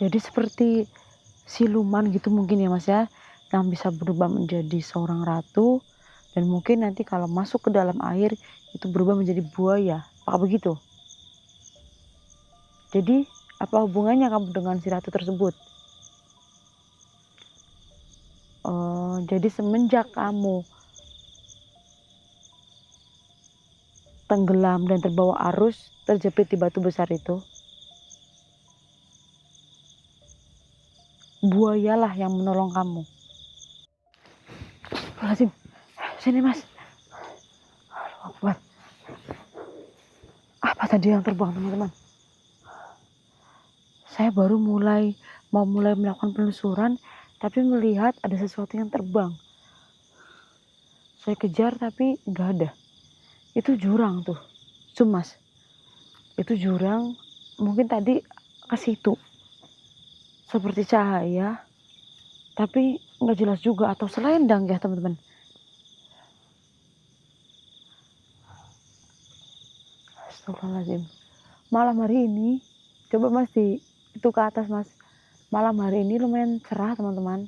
Jadi seperti siluman gitu mungkin ya Mas ya, yang bisa berubah menjadi seorang ratu dan mungkin nanti kalau masuk ke dalam air itu berubah menjadi buaya, apakah begitu? Jadi apa hubungannya kamu dengan si ratu tersebut? Jadi semenjak kamu tenggelam dan terbawa arus, terjepit di batu besar itu, buayalah yang menolong kamu. Lazim, sini Mas. Akbar. Apa tadi yang terbang teman-teman? Saya baru mau mulai melakukan penelusuran, tapi melihat ada sesuatu yang terbang. Saya kejar tapi nggak ada. Itu jurang tuh, Mas. Itu jurang, mungkin tadi ke situ. Seperti cahaya, tapi nggak jelas juga atau selendang ya teman-teman. Astagfirullahaladzim. Malam hari ini, coba Mas itu ke atas Mas. Malam hari ini lumayan cerah teman-teman.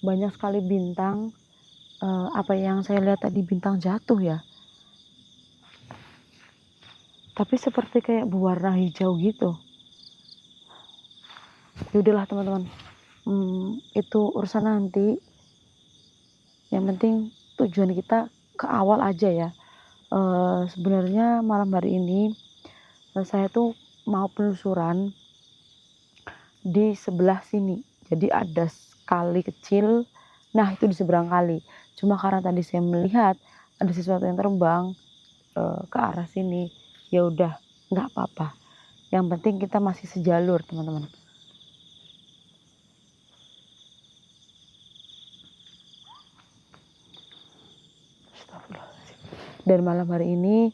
Banyak sekali bintang. Apa yang saya lihat tadi bintang jatuh ya. Tapi seperti kayak berwarna hijau gitu. Yaudahlah teman-teman. Itu urusan nanti. Yang penting tujuan kita ke awal aja ya. Sebenarnya malam hari ini saya tuh mau penelusuran di sebelah sini. Jadi ada kali kecil. Nah itu di seberang kali. Cuma karena tadi saya melihat ada sesuatu yang terbang ke arah sini. Ya udah, nggak apa-apa. Yang penting kita masih sejalur teman-teman. Dan malam hari ini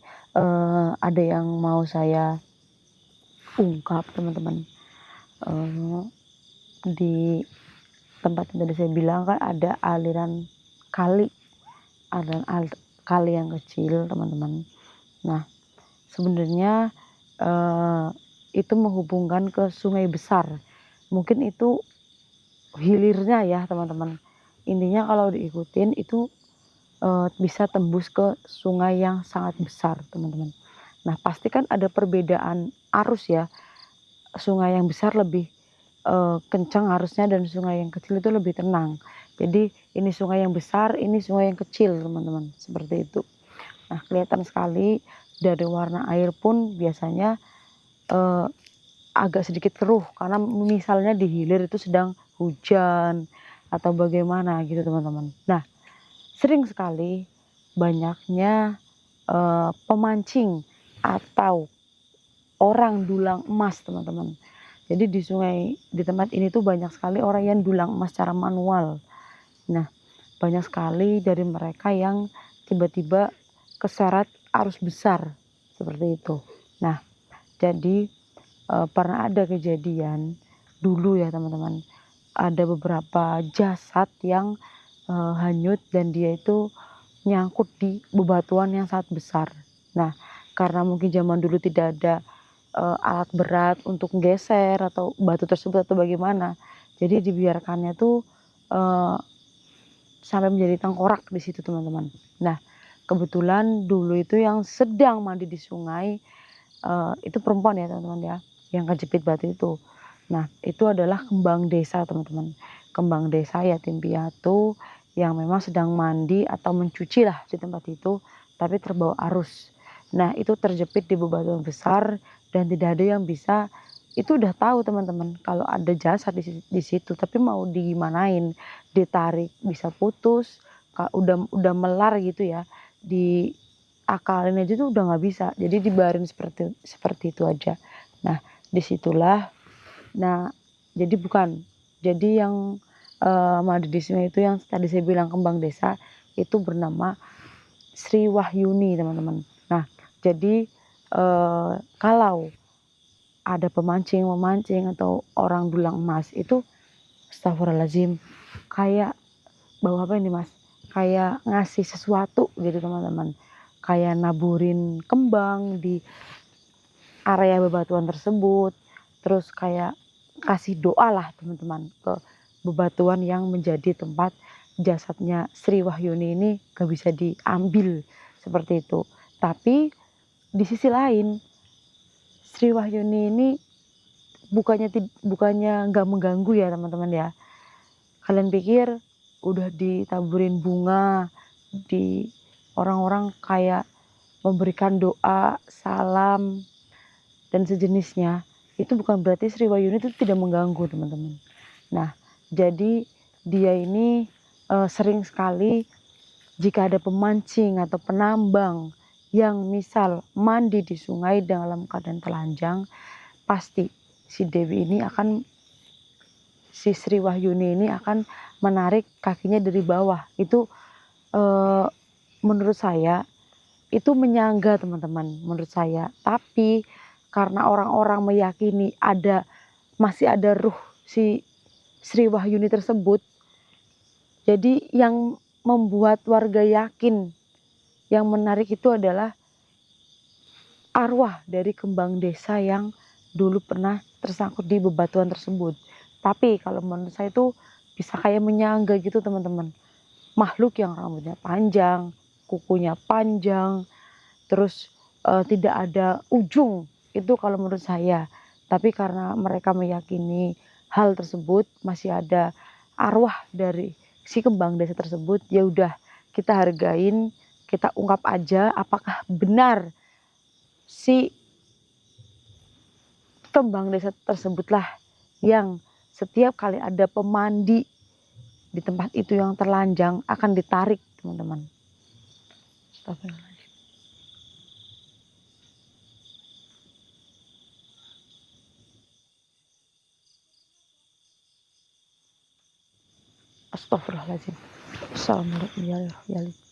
ada yang mau saya ungkap teman-teman. Di tempat yang tadi saya bilang kan ada aliran kali, kali yang kecil teman-teman. Nah sebenarnya itu menghubungkan ke sungai besar. Mungkin itu hilirnya ya teman-teman. Intinya kalau diikutin itu bisa tembus ke sungai yang sangat besar teman-teman. Nah pasti kan ada perbedaan arus ya. Sungai yang besar lebih kencang arusnya dan sungai yang kecil itu lebih tenang. Jadi ini sungai yang besar, ini sungai yang kecil teman-teman, seperti itu. Nah kelihatan sekali dari warna air pun biasanya agak sedikit keruh karena misalnya di hilir itu sedang hujan atau bagaimana gitu teman-teman. Nah sering sekali banyaknya pemancing atau orang dulang emas teman-teman. Jadi di tempat ini tuh banyak sekali orang yang dulang emas secara manual. Nah banyak sekali dari mereka yang tiba-tiba keseret arus besar seperti itu. Nah jadi pernah ada kejadian dulu ya teman-teman. Ada beberapa jasad yang hanyut dan dia itu nyangkut di bebatuan yang sangat besar. Nah, karena mungkin zaman dulu tidak ada alat berat untuk geser atau batu tersebut atau bagaimana, jadi dibiarkannya tuh sampai menjadi tengkorak di situ teman-teman. Nah, kebetulan dulu itu yang sedang mandi di sungai itu perempuan ya teman-teman ya, yang kejepit batu itu. Nah, itu adalah kembang desa teman-teman. Kembang desa yatim piatu yang memang sedang mandi atau mencuci lah di tempat itu, tapi terbawa arus. Nah, itu terjepit di bebatuan besar dan tidak ada yang bisa, itu udah tahu teman-teman kalau ada jasad di situ, tapi mau digimanain, ditarik bisa putus, udah melar gitu ya, diakalin aja tuh udah nggak bisa, jadi dibarin seperti itu aja. Nah, disitulah, nah jadi bukan, jadi yang mandi di sungai itu yang tadi saya bilang kembang desa itu bernama Sri Wahyuni teman-teman. Nah jadi kalau ada pemancing atau orang dulang emas itu astagfirullahaladzim kayak bawa apa ini mas, kayak ngasih sesuatu gitu teman-teman, kayak naburin kembang di area bebatuan tersebut, terus kayak kasih doa lah teman-teman ke bebatuan yang menjadi tempat jasadnya Sri Wahyuni ini gak bisa diambil seperti itu. Tapi di sisi lain Sri Wahyuni ini bukannya nggak mengganggu ya teman-teman ya. Kalian pikir udah ditaburin bunga, di orang-orang kayak memberikan doa, salam dan sejenisnya, itu bukan berarti Sri Wahyuni itu tidak mengganggu teman-teman. Nah, jadi dia ini sering sekali jika ada pemancing atau penambang yang misal mandi di sungai dalam keadaan telanjang, pasti si Sri Wahyuni ini akan menarik kakinya dari bawah. Itu menurut saya itu menyangga teman-teman, menurut saya. Tapi karena orang-orang meyakini masih ada ruh si Sri Wahyuni tersebut, jadi yang membuat warga yakin yang menarik itu adalah arwah dari kembang desa yang dulu pernah tersangkut di bebatuan tersebut. Tapi kalau menurut saya itu bisa kayak menyangga gitu teman-teman. Makhluk yang rambutnya panjang, kukunya panjang, terus tidak ada ujung, itu kalau menurut saya. Tapi karena mereka meyakini hal tersebut masih ada arwah dari si kembang desa tersebut, ya udah kita hargain, kita ungkap aja apakah benar si kembang desa tersebutlah yang setiap kali ada pemandi di tempat itu yang terlanjang akan ditarik teman-teman. Astagfirullahaladzim. Astagfirullahaladzim. Assalamualaikum warahmatullahi wabarakatuh.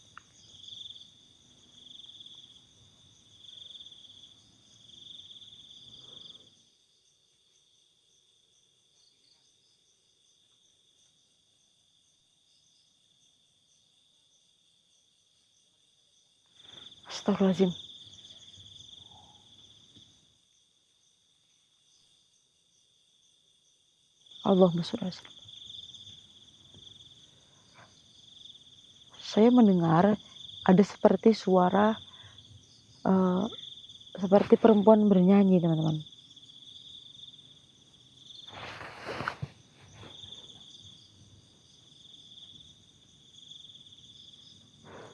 Astagfirullahaladzim. Allahumma sholli ala sayyidina. Saya mendengar ada seperti suara seperti perempuan bernyanyi teman-teman.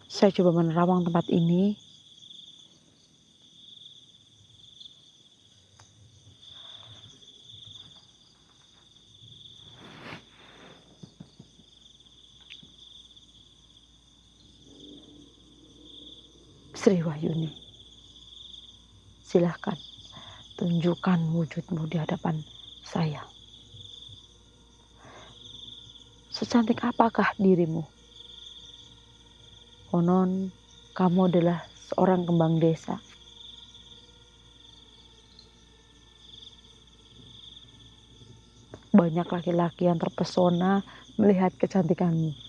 Saya coba menerawang tempat ini. Sri Wahyuni, silahkan tunjukkan wujudmu di hadapan saya. Secantik apakah dirimu? Konon kamu adalah seorang kembang desa. Banyak laki-laki yang terpesona melihat kecantikanmu.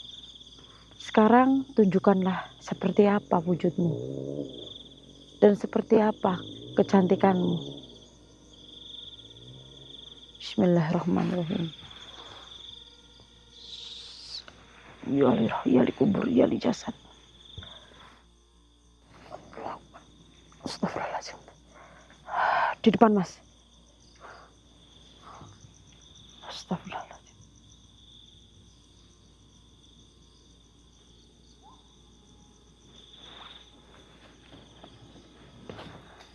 Sekarang tunjukkanlah seperti apa wujudmu dan seperti apa kecantikanmu. Bismillahirrahmanirrahim. Ya li kubur, ya li jasad. Astagfirullahaladzim. Di depan mas. Astagfirullahaladzim.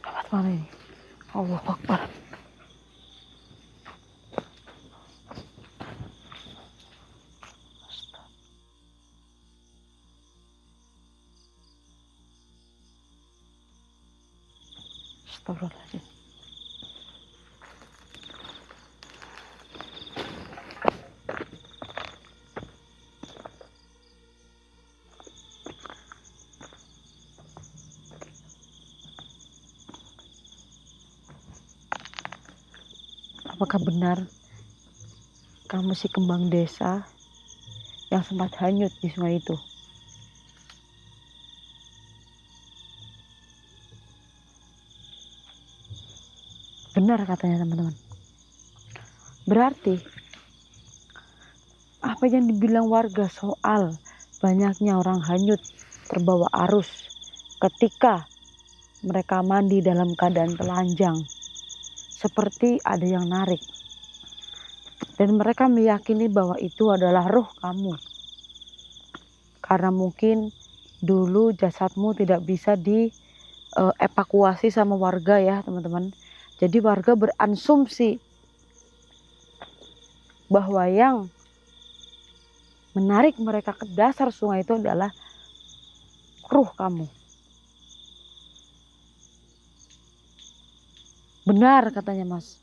Lewat mana ini? Allahu Akbar. Astagfirullahaladzim. Apakah benar kamu si kembang desa yang sempat hanyut di sungai itu? Benar katanya teman-teman. Berarti apa yang dibilang warga soal banyaknya orang hanyut terbawa arus ketika mereka mandi dalam keadaan telanjang, seperti ada yang narik. Dan mereka meyakini bahwa itu adalah roh kamu. Karena mungkin dulu jasadmu tidak bisa dievakuasi sama warga ya teman-teman. Jadi warga beransumsi bahwa yang menarik mereka ke dasar sungai itu adalah ruh kamu. Benar katanya Mas.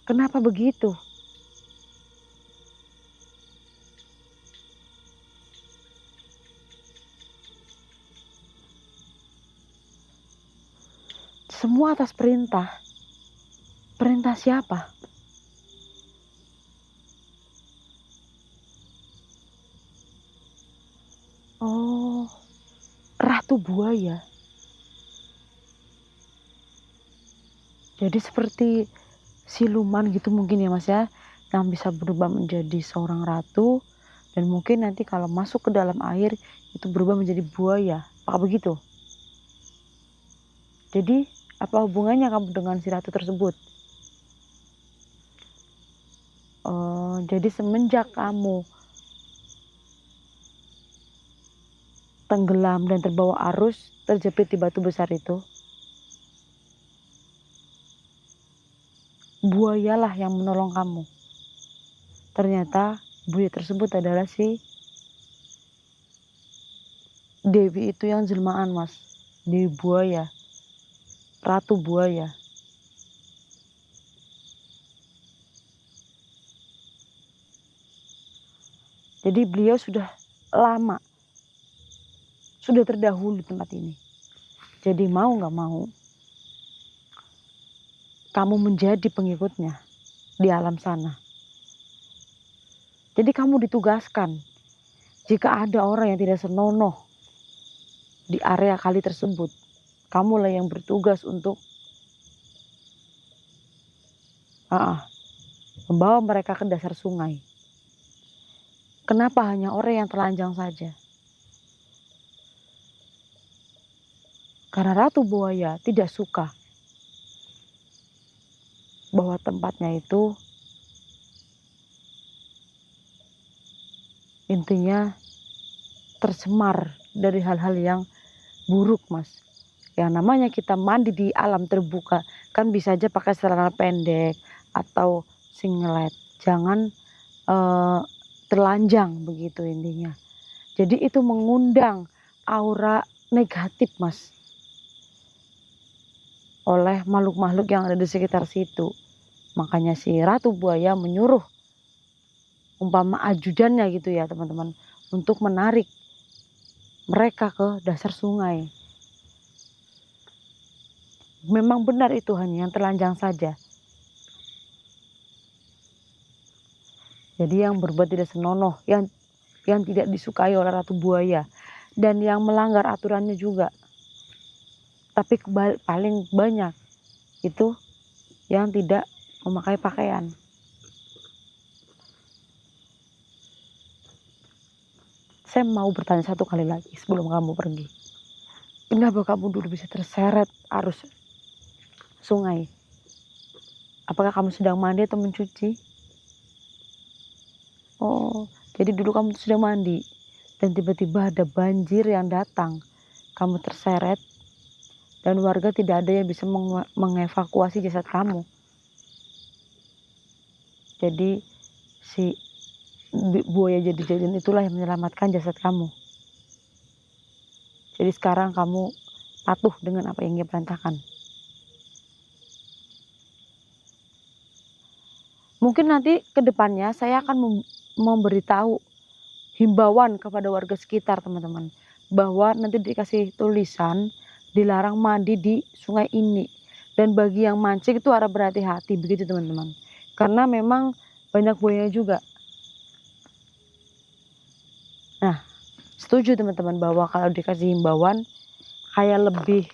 Kenapa begitu? Semua atas perintah. Perintah siapa? Oh, ratu buaya. Jadi seperti siluman gitu mungkin ya Mas ya, yang bisa berubah menjadi seorang ratu dan mungkin nanti kalau masuk ke dalam air itu berubah menjadi buaya. Apa begitu? Jadi apa hubungannya kamu dengan si ratu tersebut? Jadi semenjak kamu tenggelam dan terbawa arus, terjepit di batu besar itu, buayalah yang menolong kamu. Ternyata buaya tersebut adalah si Dewi itu yang jelmaan Mas. Dewi buaya, ratu buaya. Jadi beliau sudah lama, sudah terdahulu di tempat ini. Jadi mau gak mau, kamu menjadi pengikutnya di alam sana. Jadi kamu ditugaskan, jika ada orang yang tidak senonoh di area kali tersebut, kamulah yang bertugas untuk membawa mereka ke dasar sungai. Kenapa hanya orang yang telanjang saja? Karena ratu buaya tidak suka bahwa tempatnya itu intinya tercemar dari hal-hal yang buruk Mas. Yang namanya kita mandi di alam terbuka kan bisa aja pakai celana pendek atau singlet. Jangan telanjang begitu intinya. Jadi itu mengundang aura negatif Mas oleh makhluk-makhluk yang ada di sekitar situ. Makanya si ratu buaya menyuruh umpama ajudannya gitu ya teman-teman, untuk menarik mereka ke dasar sungai. Memang benar itu hanya yang telanjang saja. Jadi yang berbuat tidak senonoh, yang tidak disukai oleh ratu buaya, dan yang melanggar aturannya juga. Tapi paling banyak itu yang tidak memakai pakaian. Saya mau bertanya satu kali lagi sebelum kamu pergi. Kenapa kamu dulu bisa terseret arus sungai? Apakah kamu sedang mandi atau mencuci? Oh, jadi dulu kamu sedang mandi dan tiba-tiba ada banjir yang datang. Kamu terseret dan warga tidak ada yang bisa mengevakuasi jasad kamu. Jadi si buaya jadi-jadian itulah yang menyelamatkan jasad kamu. Jadi sekarang kamu patuh dengan apa yang dia perintahkan. Mungkin nanti ke depannya saya akan memberitahu himbauan kepada warga sekitar teman-teman. Bahwa nanti dikasih tulisan dilarang mandi di sungai ini. Dan bagi yang mancing itu harus berhati-hati begitu teman-teman. Karena memang banyak buaya juga. Nah, setuju teman-teman bahwa kalau dikasih himbauan kayak lebih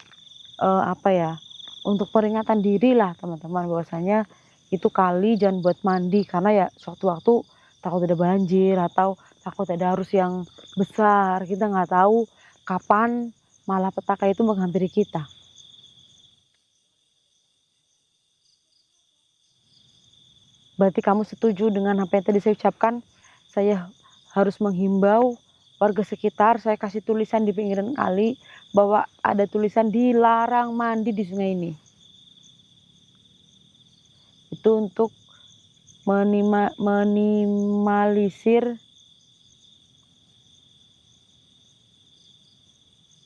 untuk peringatan diri lah teman-teman, bahwasanya itu kali jangan buat mandi karena ya sewaktu-waktu takut ada banjir atau takut ada arus yang besar, kita nggak tahu kapan malapetaka itu menghampiri kita. Berarti kamu setuju dengan apa yang tadi saya ucapkan? Saya harus menghimbau warga sekitar, saya kasih tulisan di pinggiran kali bahwa ada tulisan dilarang mandi di sungai ini. Itu untuk minimalisir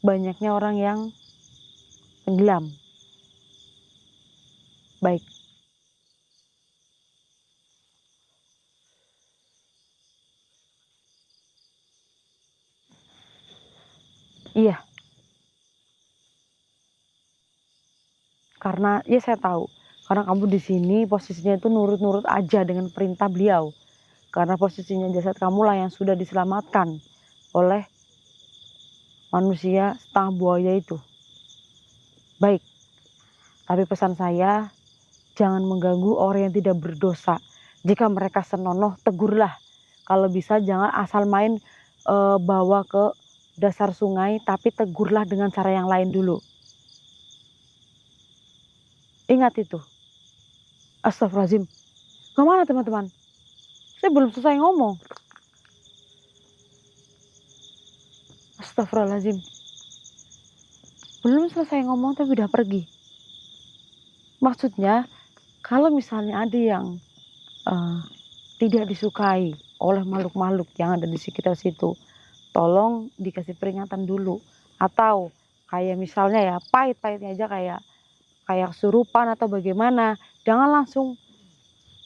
banyaknya orang yang tenggelam. Baik, iya, karena ya saya tahu, karena kamu di sini posisinya itu nurut-nurut aja dengan perintah beliau. Karena posisinya jasad kamulah yang sudah diselamatkan oleh manusia setengah buaya itu. Baik, tapi pesan saya, jangan mengganggu orang yang tidak berdosa. Jika mereka senonoh, tegurlah. Kalau bisa jangan asal main bawa ke dasar sungai, tapi tegurlah dengan cara yang lain dulu. Ingat itu. Astagfirullahaladzim. Kemana teman-teman? Saya belum selesai ngomong. Astagfirullahaladzim. Belum selesai ngomong tapi udah pergi. Maksudnya, kalau misalnya ada yang tidak disukai oleh makhluk-makhluk yang ada di sekitar situ, tolong dikasih peringatan dulu. Atau kayak misalnya ya pahit-pahitnya aja kayak kesurupan atau bagaimana, jangan langsung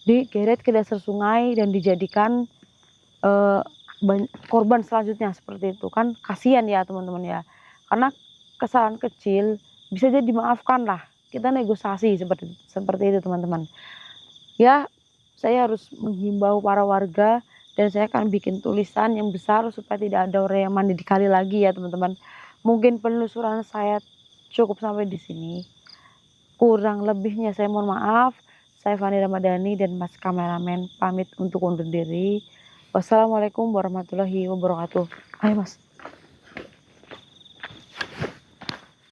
digeret ke dasar sungai dan dijadikan korban selanjutnya seperti itu kan kasihan ya teman-teman ya. Karena kesalahan kecil bisa jadi dimaafkan lah. Kita negosiasi seperti seperti itu teman-teman. Ya, saya harus menghimbau para warga dan saya akan bikin tulisan yang besar supaya tidak ada orang yang mandi di kali lagi ya teman-teman. Mungkin penelusuran saya cukup sampai di sini. Kurang lebihnya saya mohon maaf. Saya Fani Ramadhani dan Mas kameramen pamit untuk undur diri. Wassalamualaikum warahmatullahi wabarakatuh. Hai Mas.